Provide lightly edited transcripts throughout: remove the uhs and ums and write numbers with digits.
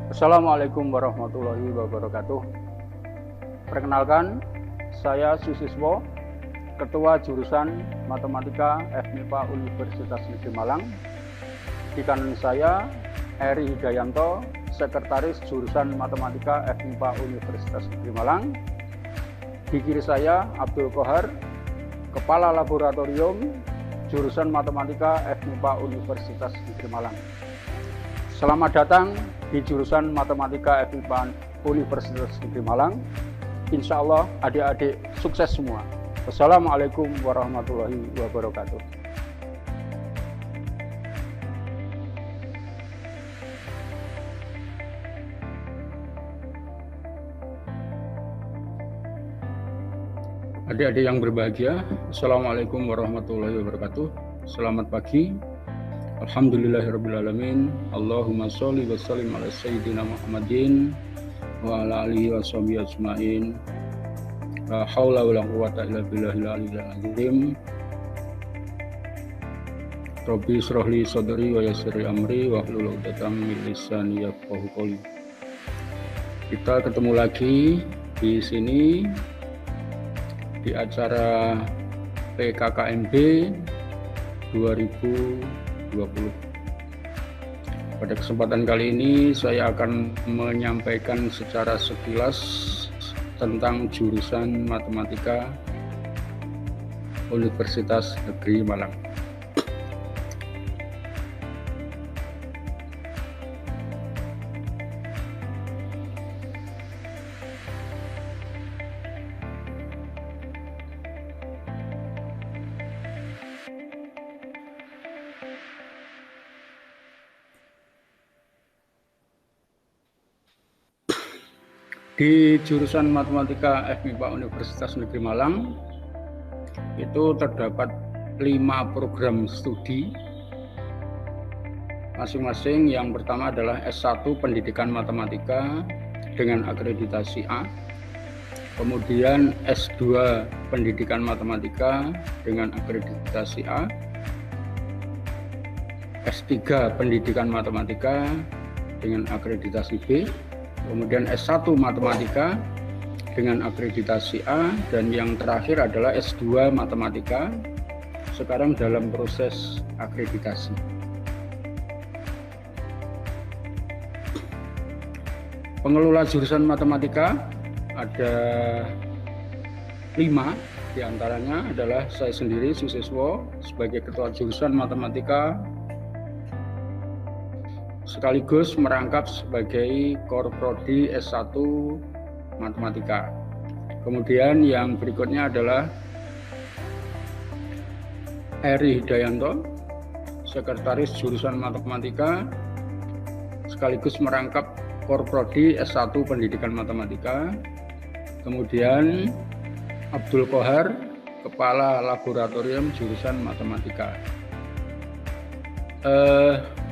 Assalamualaikum warahmatullahi wabarakatuh. Perkenalkan, saya Susiswo, Ketua Jurusan Matematika FMIPA Universitas Negeri Malang. Di kanan saya, Eri Hidayanto, Sekretaris Jurusan Matematika FMIPA Universitas Negeri Malang. Di kiri saya, Abdul Qohar, Kepala Laboratorium Jurusan Matematika FMIPA Universitas Negeri Malang. Selamat datang di jurusan Matematika FMIPA Universitas Negeri Malang. Insya Allah adik-adik sukses semua. Wassalamualaikum warahmatullahi wabarakatuh. Adik-adik yang berbahagia, Assalamualaikum warahmatullahi wabarakatuh. Selamat pagi. Alhamdulillahirrabbilalamin. Allahumma sholli wa sallim ala sayyidina Muhammadin wa ala alihi wa sahbihi ajma'in. La haula wa la quwata illa billahil aliyyil azim. Rabbi shrah li sadri wa yassir li amri wa hlul 'uqdatam min lisani yafqahu qawli. Kita ketemu lagi di sini di acara PKKMB 2020. Pada kesempatan kali ini saya akan menyampaikan secara sekilas tentang jurusan Matematika Universitas Negeri Malang. Di jurusan Matematika FMIPA Universitas Negeri Malang itu terdapat 5 program studi masing-masing. Yang pertama adalah S1 Pendidikan Matematika dengan akreditasi A, kemudian S2 Pendidikan Matematika dengan akreditasi A, S3 Pendidikan Matematika dengan akreditasi B, kemudian S1 Matematika dengan akreditasi A, dan yang terakhir adalah S2 Matematika sekarang dalam proses akreditasi. Pengelola jurusan Matematika ada 5, diantaranya adalah saya sendiri Susiswo sebagai Ketua Jurusan Matematika sekaligus merangkap sebagai Core Prodi S1 Matematika. Kemudian yang berikutnya adalah Eri Hidayanto, Sekretaris Jurusan Matematika sekaligus merangkap Core Prodi S1 Pendidikan Matematika. Kemudian Abdul Qohar, Kepala Laboratorium Jurusan Matematika.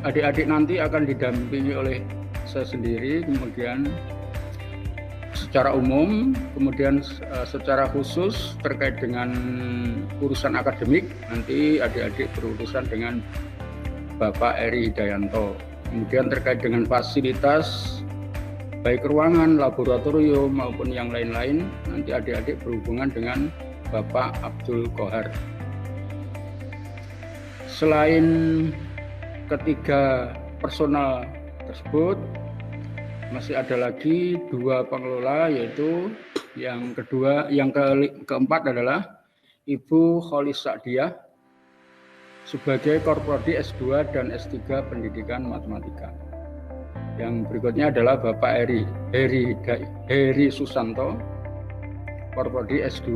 Adik-adik nanti akan didampingi oleh saya sendiri, kemudian secara umum, kemudian secara khusus terkait dengan urusan akademik, nanti adik-adik berurusan dengan Bapak Eri Hidayanto. Kemudian terkait dengan fasilitas, baik ruangan, laboratorium maupun yang lain-lain, nanti adik-adik berhubungan dengan Bapak Abdul Qohar. Selain ketiga personal tersebut, masih ada lagi 2 pengelola, yaitu yang keempat adalah Ibu Kholis Sa'diyah sebagai Core Prodi S2 dan S3 Pendidikan Matematika. Yang berikutnya adalah Bapak Heri Susanto, Core Prodi S2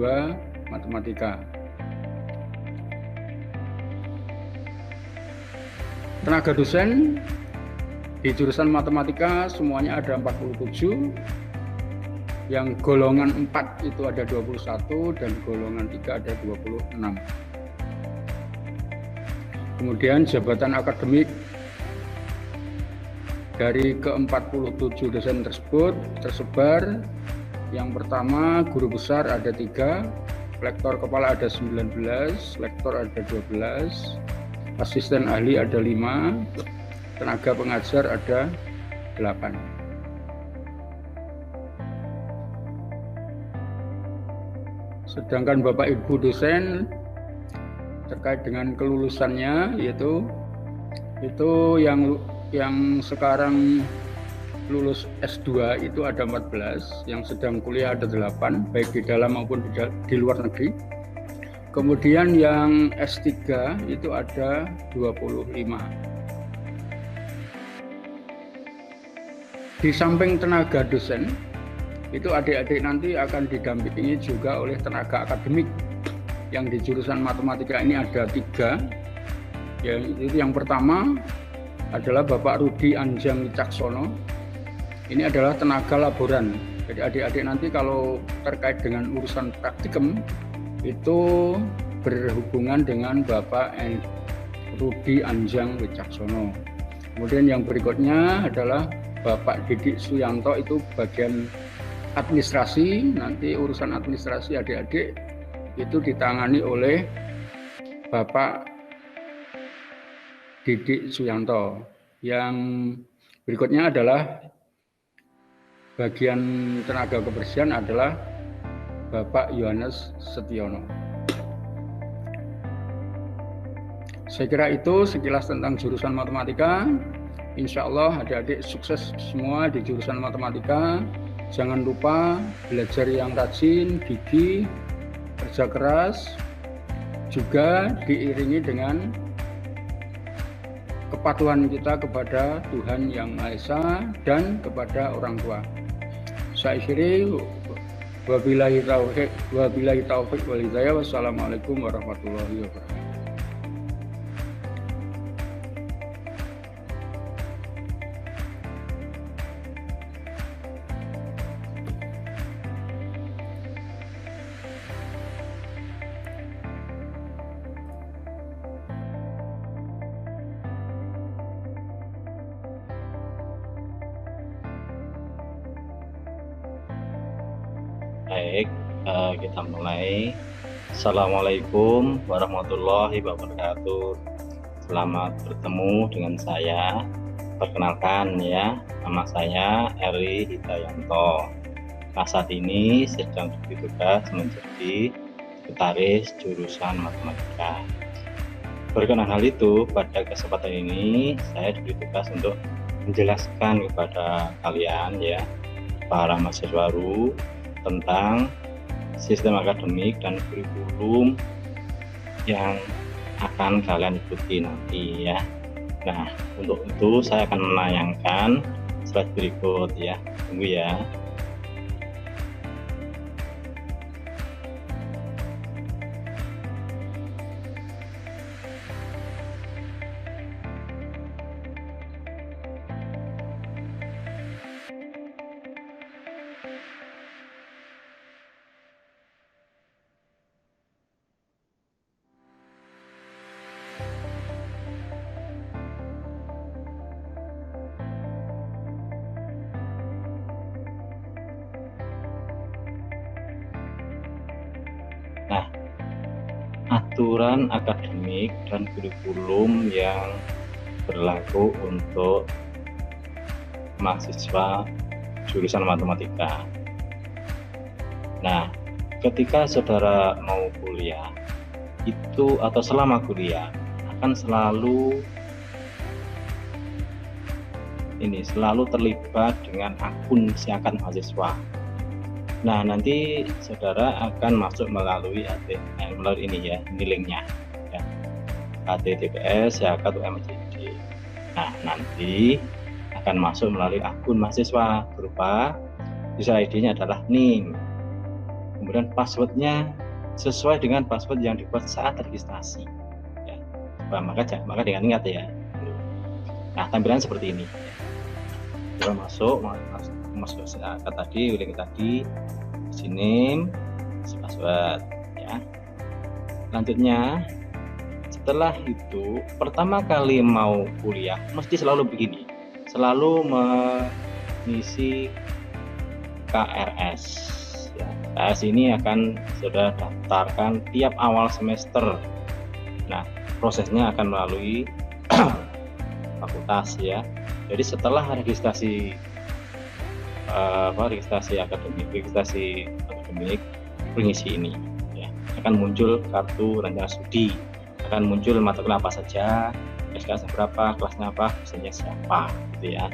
Matematika. Tenaga dosen di jurusan Matematika semuanya ada 47, yang golongan 4 itu ada 21 dan golongan 3 ada 26. Kemudian jabatan akademik dari ke-47 dosen tersebut tersebar. Yang pertama, guru besar ada 3, lektor kepala ada 19, lektor ada 12, asisten ahli ada 5, tenaga pengajar ada 8. Sedangkan Bapak Ibu dosen terkait dengan kelulusannya yaitu yang sekarang lulus S2 itu ada 14, yang sedang kuliah ada 8, baik di dalam maupun di luar negeri. Kemudian yang S3 itu ada 25. Di samping tenaga dosen, itu adik-adik nanti akan didampingi juga oleh tenaga akademik. Yang di jurusan matematika ini ada 3. Yang pertama adalah Bapak Rudi Anjang Wicaksono. Ini adalah tenaga laboran. Jadi adik-adik nanti kalau terkait dengan urusan praktikum itu berhubungan dengan Bapak Rudi Anjang Wicaksono. Kemudian yang berikutnya adalah Bapak Didik Suyanto, itu bagian administrasi. Nanti urusan administrasi adik-adik itu ditangani oleh Bapak Didik Suyanto. Yang berikutnya adalah bagian tenaga kebersihan adalah Bapak Yohanes Setiono. Saya kira itu sekilas tentang jurusan matematika. Insya Allah adik-adik sukses semua di jurusan matematika. Jangan lupa belajar yang rajin, gigih, kerja keras, juga diiringi dengan kepatuhan kita kepada Tuhan Yang Maha Esa dan kepada orang tua. Saya akhiri, wabillahi taufiq wal hidayah. Wassalamualaikum warahmatullahi wabarakatuh. Baik, kita mulai. Assalamualaikum warahmatullahi wabarakatuh. Selamat bertemu dengan saya. Perkenalkan ya, nama saya Eri Hidayanto. Nah, saat ini sedang bertugas menjadi sekretaris jurusan matematika. Berkenaan hal itu, pada kesempatan ini saya diberi tugas untuk menjelaskan kepada kalian ya, para mahasiswa baru, tentang sistem akademik dan kurikulum yang akan kalian ikuti nanti ya. Nah, untuk itu saya akan menayangkan slide berikut ya. Tunggu ya. Nah, aturan akademik dan kurikulum yang berlaku untuk mahasiswa jurusan matematika. Nah, ketika saudara mau kuliah itu atau selama kuliah akan selalu terlibat dengan akun siakan mahasiswa. Nah, nanti saudara akan masuk melalui ini ya, ini linknya ya, https siakat.umjj. Nah, nanti akan masuk melalui akun mahasiswa berupa user ID-nya adalah NIM, kemudian passwordnya sesuai dengan password yang dibuat saat registrasi ya. Maka dengan ingat ya. Nah, tampilan seperti ini. Kita masuk siakat tadi, link tadi, sini password ya. Lanjutnya, setelah itu pertama kali mau kuliah mesti selalu begini, selalu mengisi KRS ya. KRS ini akan sudah daftarkan tiap awal semester. Nah, prosesnya akan melalui fakultas ya. Jadi setelah registrasi akademik, mengisi ini. akan muncul kartu rencana studi, akan muncul mata kuliah apa saja, SKS berapa, kelasnya apa, dosennya siapa, gitu ya.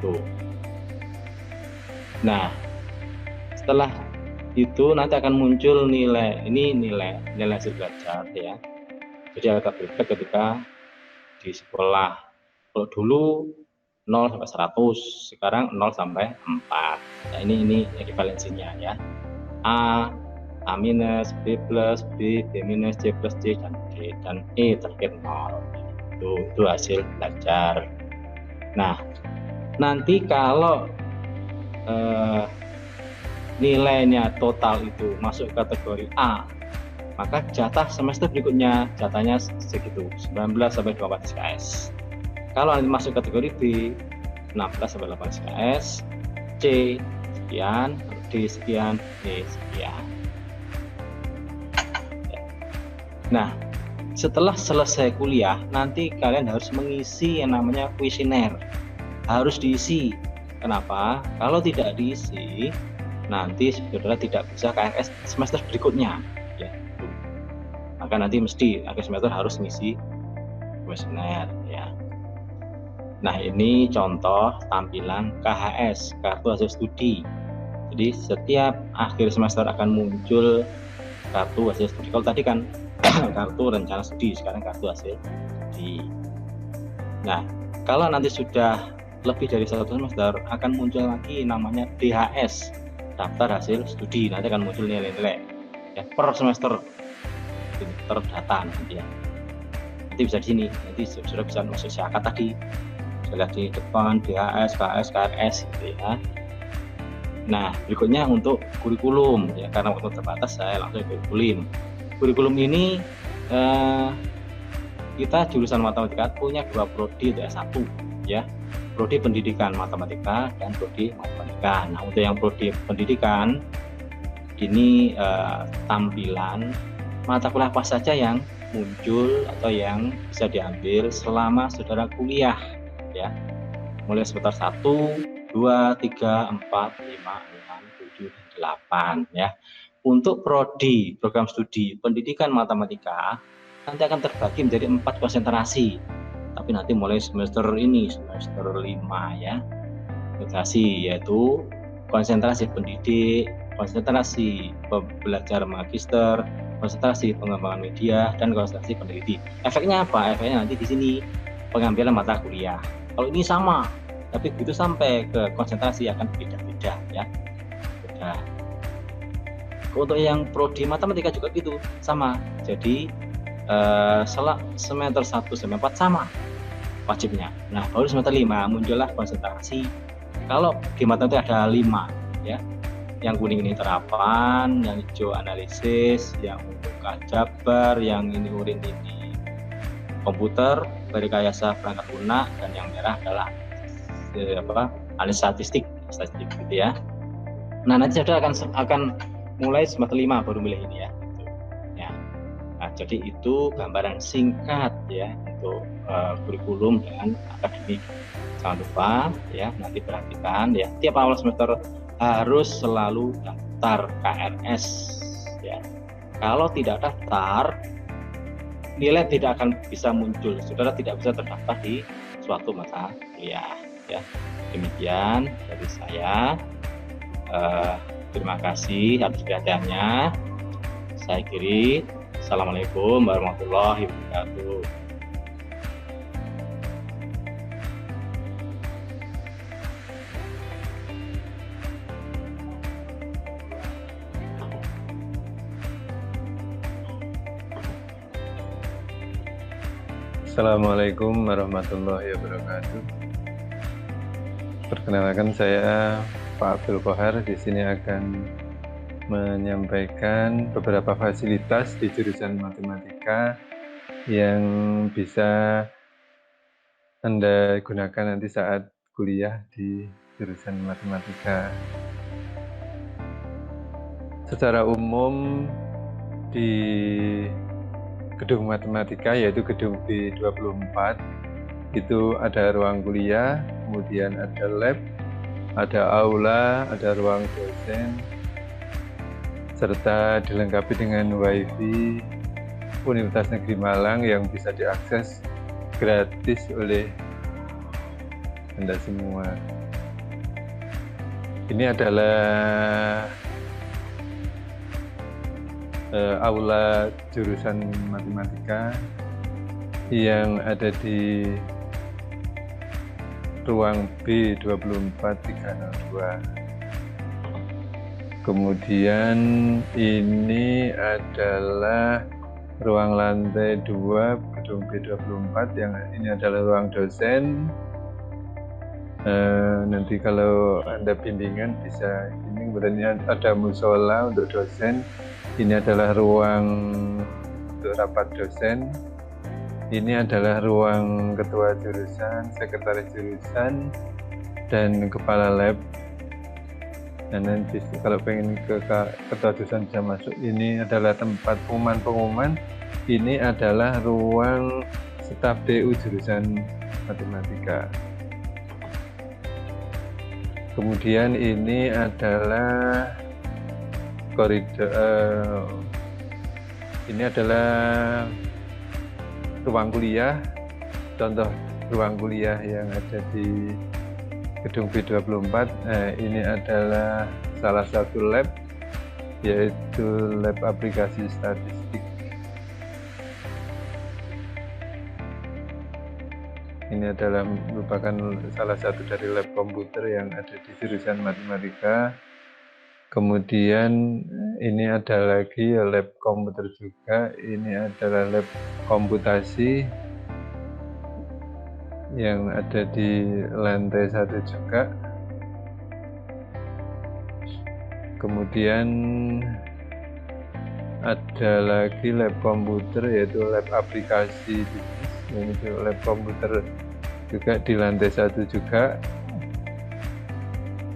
Tuh. Nah, setelah itu nanti akan muncul nilai hasil belajar ya. Jadi agak berbeda ketika di sekolah. Kalau dulu 0 sampai 100, sekarang 0 sampai 4. Nah, ini ekivalensinya ya. A minus, B plus, B minus, C plus, D, dan D, dan E terakhir 0. Itu hasil belajar. Nah, nanti kalau nilainya total itu masuk kategori A, maka jatah semester berikutnya jatahnya segitu, 19 sampai 24 SKS. Kalau nanti masuk kategori B, 16 sampai 8 SKS, C sekian, D sekian, E sekian. Nah, setelah selesai kuliah, nanti kalian harus mengisi yang namanya kuesioner. Harus diisi. Kenapa? Kalau tidak diisi, nanti saudara tidak bisa KRS semester berikutnya. Ya, maka nanti mesti akhir semester harus mengisi kuesioner. Ya. Nah, ini contoh tampilan KHS, kartu hasil studi. Jadi setiap akhir semester akan muncul kartu hasil studi. Kalau tadi kan kartu rencana studi, sekarang kartu hasil studi. Nah, kalau nanti sudah lebih dari 1 semester akan muncul lagi namanya DHS, daftar hasil studi. Nanti akan muncul nilai-nilai ya, per semester terdata nanti ya. Nanti bisa di sini, nanti sudah bisa masuk siakat tadi. Sudah di depan DHS, KS, KRS gitu ya. Nah, berikutnya untuk kurikulum ya, karena waktu terbatas saya langsung ke kurikulum. Kurikulum ini kita jurusan matematika punya 2 prodi untuk S1 ya. Prodi pendidikan matematika dan prodi matematika. Nah, untuk yang prodi pendidikan ini tampilan mata kuliah apa saja yang muncul atau yang bisa diambil selama saudara kuliah ya. Mulai semester 1, 2, 3, 4, 5, 6, 7, 8 ya. Untuk prodi program studi pendidikan matematika nanti akan terbagi menjadi 4 konsentrasi. Tapi nanti mulai semester 5 ya. Konsentrasi yaitu konsentrasi pendidik, konsentrasi pembelajar magister, konsentrasi pengembangan media, dan konsentrasi peneliti. Efeknya apa? Efeknya nanti di sini pengambilan mata kuliah. Kalau ini sama, tapi begitu sampai ke konsentrasi akan beda-beda ya. Beda. Untuk yang prodi matematika juga gitu, sama. Jadi semester 1 sampai 4 sama wajibnya. Nah, baru semester 5 muncullah konsentrasi. Kalau di matematika ada 5 ya. Yang kuning ini terapan, yang hijau analisis, yang ungu aljabar, yang ini urin ini komputer, rekayasa perangkat lunak, dan yang merah adalah analisis statistik gitu ya. Nah, nanti saudara akan mulai semester 5 baru milih ini ya. Nah, jadi itu gambaran singkat ya untuk kurikulum dan akademik. Jangan lupa ya, nanti perhatikan ya, tiap awal semester harus selalu daftar KRS ya. Kalau tidak daftar, nilai tidak akan bisa muncul. Saudara tidak bisa terdaftar di suatu mata kuliah ya. Demikian dari saya. Terima kasih atas perhatiannya. Saya akhiri. Assalamualaikum warahmatullahi wabarakatuh. Assalamualaikum warahmatullahi wabarakatuh. Perkenalkan, saya Pak Abdul Kohar. Di sini akan menyampaikan beberapa fasilitas di jurusan matematika yang bisa Anda gunakan nanti saat kuliah di jurusan matematika. Secara umum di gedung matematika, yaitu gedung B24, itu ada ruang kuliah, kemudian ada lab, ada aula, ada ruang dosen, serta dilengkapi dengan WiFi Universitas Negeri Malang yang bisa diakses gratis oleh Anda semua. Ini adalah aula jurusan matematika yang ada di ruang B24302. Kemudian ini adalah ruang lantai 2 gedung B24 yang ini adalah ruang dosen. Nanti kalau Anda bimbingan bisa ini, kemudian ada musola untuk dosen. Ini adalah ruang untuk rapat dosen. Ini adalah ruang ketua jurusan, sekretaris jurusan, dan kepala lab. Dan nanti kalau pengen ke ketua jurusan bisa masuk. Ini adalah tempat pengumuman. Ini adalah ruang staf DU jurusan matematika. Kemudian ini adalah koridor, ini adalah ruang kuliah, contoh ruang kuliah yang ada di gedung B24. Ini adalah salah satu lab, yaitu lab aplikasi statistik. Ini adalah merupakan salah satu dari lab komputer yang ada di jurusan matematika. Kemudian ini ada lagi lab komputer juga. Ini adalah lab komputasi yang ada di lantai 1 juga. Kemudian ada lagi lab komputer yaitu lab aplikasi bisnis. Ini lab komputer juga di lantai 1 juga.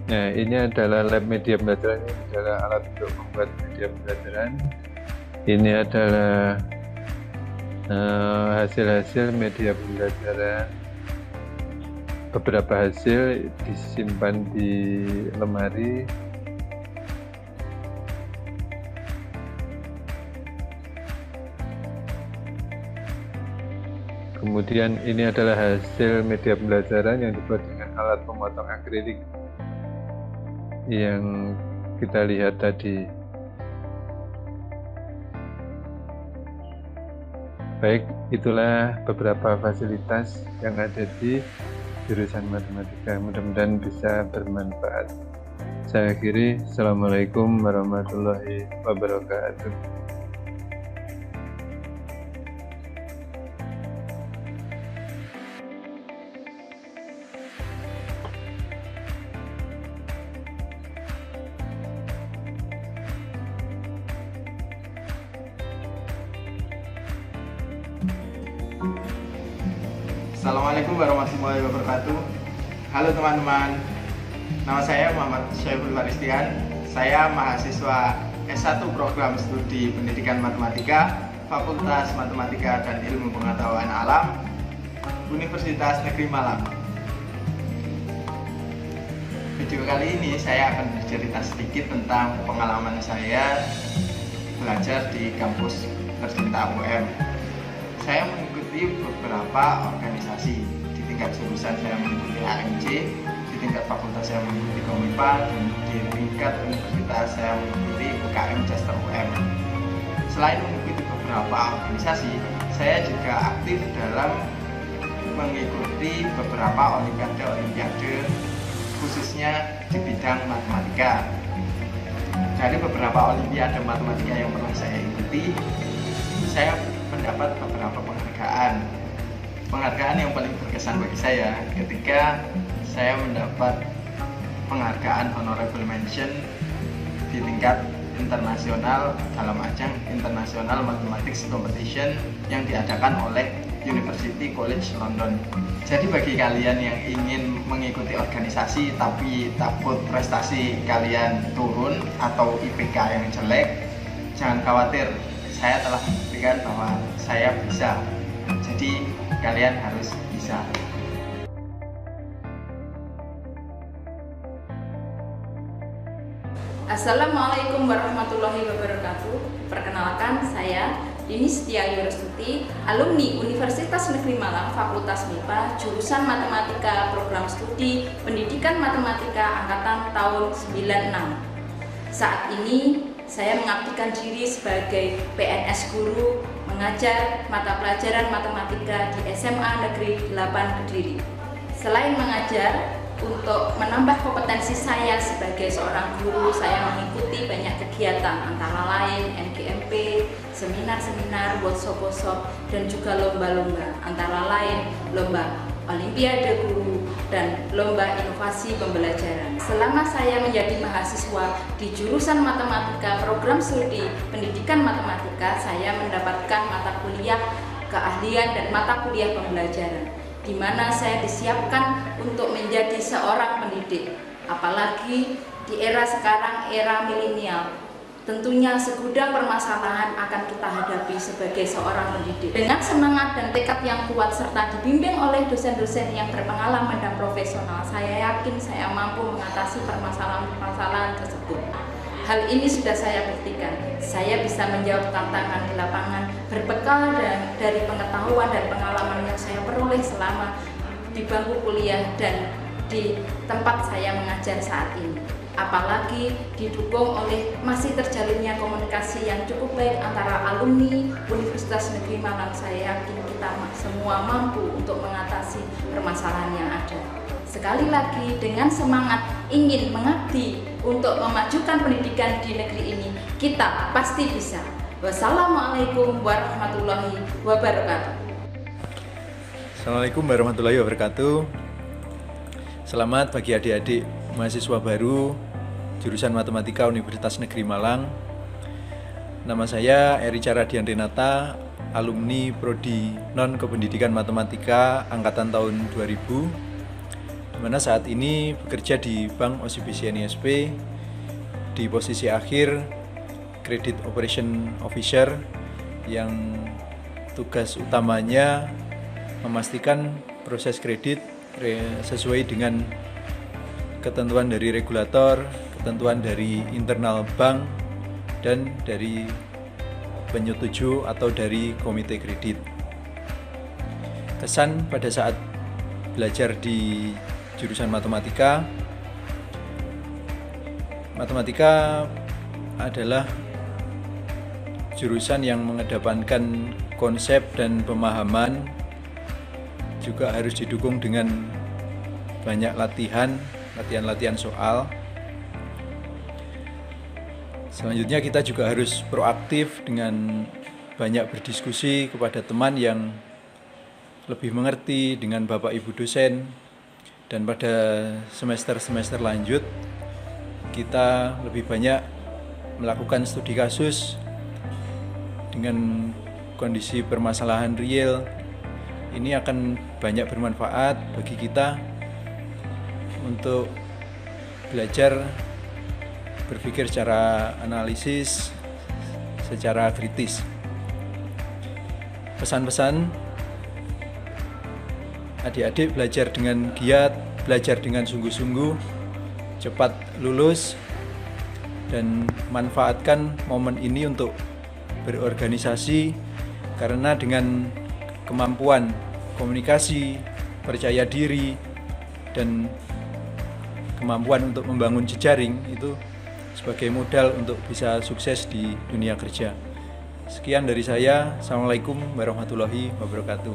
Nah, ini adalah lab media pembelajaran. Ini adalah alat untuk membuat media pembelajaran. Ini adalah hasil-hasil media pembelajaran. Beberapa hasil disimpan di lemari. Kemudian ini adalah hasil media pembelajaran yang dibuat dengan alat pemotong akrilik yang kita lihat tadi. Baik, itulah beberapa fasilitas yang ada di jurusan matematika. Mudah-mudahan bisa bermanfaat. Saya akhiri. Assalamualaikum warahmatullahi wabarakatuh. Assalamualaikum warahmatullahi wabarakatuh. Halo teman-teman, nama saya Muhammad Syaiful Faristian. Saya mahasiswa S1 Program Studi Pendidikan Matematika, Fakultas Matematika dan Ilmu Pengetahuan Alam, Universitas Negeri Malang. Video kali ini saya akan bercerita sedikit tentang pengalaman saya belajar di kampus tercinta UM. Saya mengikuti beberapa organisasi. Di tingkat jurusan saya mengikuti AMC, di tingkat fakultas saya mengikuti Komipa, dan di tingkat universitas saya mengikuti UKM Chester UM. Selain mengikuti beberapa organisasi, saya juga aktif dalam mengikuti beberapa olimpiade khususnya di bidang matematika. Dari beberapa olimpiade matematika yang pernah saya ikuti, saya mendapat beberapa penghargaan yang paling berkesan bagi saya ketika saya mendapat penghargaan honorable mention di tingkat internasional dalam ajang International Mathematics Competition yang diadakan oleh University College London. Jadi bagi kalian yang ingin mengikuti organisasi tapi takut prestasi kalian turun atau IPK yang jelek, jangan khawatir. Saya telah membuktikan bahwa saya bisa. Jadi kalian harus bisa. Assalamualaikum warahmatullahi wabarakatuh. Perkenalkan, saya Dini Setiayu Restuti, alumni Universitas Negeri Malang, Fakultas MIPA, jurusan Matematika, Program Studi Pendidikan Matematika angkatan tahun 96. Saat ini saya mengabdikan diri sebagai PNS guru mengajar mata pelajaran matematika di SMA Negeri 8 Kediri. Selain mengajar, untuk menambah kompetensi saya sebagai seorang guru, saya mengikuti banyak kegiatan antara lain NGMP, seminar-seminar, workshop-workshop, dan juga lomba-lomba, antara lain lomba Olimpiade Guru dan lomba inovasi pembelajaran. Selama saya menjadi mahasiswa di jurusan Matematika Program Studi Pendidikan Matematika, saya mendapatkan mata kuliah keahlian dan mata kuliah pembelajaran, di mana saya disiapkan untuk menjadi seorang pendidik. Apalagi di era sekarang, era milenial, tentunya segudang permasalahan akan kita hadapi sebagai seorang pendidik. Dengan semangat dan tekad yang kuat serta dibimbing oleh dosen-dosen yang berpengalaman dan profesional, saya yakin saya mampu mengatasi permasalahan-permasalahan tersebut. Hal ini sudah saya buktikan. Saya bisa menjawab tantangan di lapangan berbekal dari pengetahuan dan pengalaman yang saya peroleh selama di bangku kuliah dan di tempat saya mengajar saat ini. Apalagi didukung oleh masih terjalinnya komunikasi yang cukup baik antara alumni Universitas Negeri Malang, saya yakin kita semua mampu untuk mengatasi permasalahan yang ada. Sekali lagi, dengan semangat ingin mengabdi untuk memajukan pendidikan di negeri ini, kita pasti bisa. Wassalamualaikum warahmatullahi wabarakatuh. Assalamualaikum warahmatullahi wabarakatuh. Selamat bagi adik-adik mahasiswa baru jurusan Matematika Universitas Negeri Malang. Nama saya Erica Radian Renata, alumni Prodi Non Kependidikan Matematika angkatan tahun 2000, di mana saat ini bekerja di Bank OCBC NISP di posisi akhir Credit Operation Officer, yang tugas utamanya memastikan proses kredit sesuai dengan ketentuan dari regulator, ketentuan dari internal bank, dan dari penyetuju atau dari komite kredit. Kesan pada saat belajar di jurusan matematika adalah jurusan yang mengedepankan konsep dan pemahaman, juga harus didukung dengan banyak latihan soal. Selanjutnya kita juga harus proaktif dengan banyak berdiskusi kepada teman yang lebih mengerti, dengan Bapak Ibu dosen. Dan pada semester-semester lanjut kita lebih banyak melakukan studi kasus dengan kondisi permasalahan real. Ini akan banyak bermanfaat bagi kita untuk belajar berpikir secara analisis, secara kritis. Pesan-pesan: adik-adik belajar dengan giat, belajar dengan sungguh-sungguh, cepat lulus, dan manfaatkan momen ini untuk berorganisasi, karena dengan kemampuan komunikasi, percaya diri, dan kemampuan untuk membangun jejaring itu sebagai modal untuk bisa sukses di dunia kerja. Sekian dari saya. Assalamualaikum warahmatullahi wabarakatuh.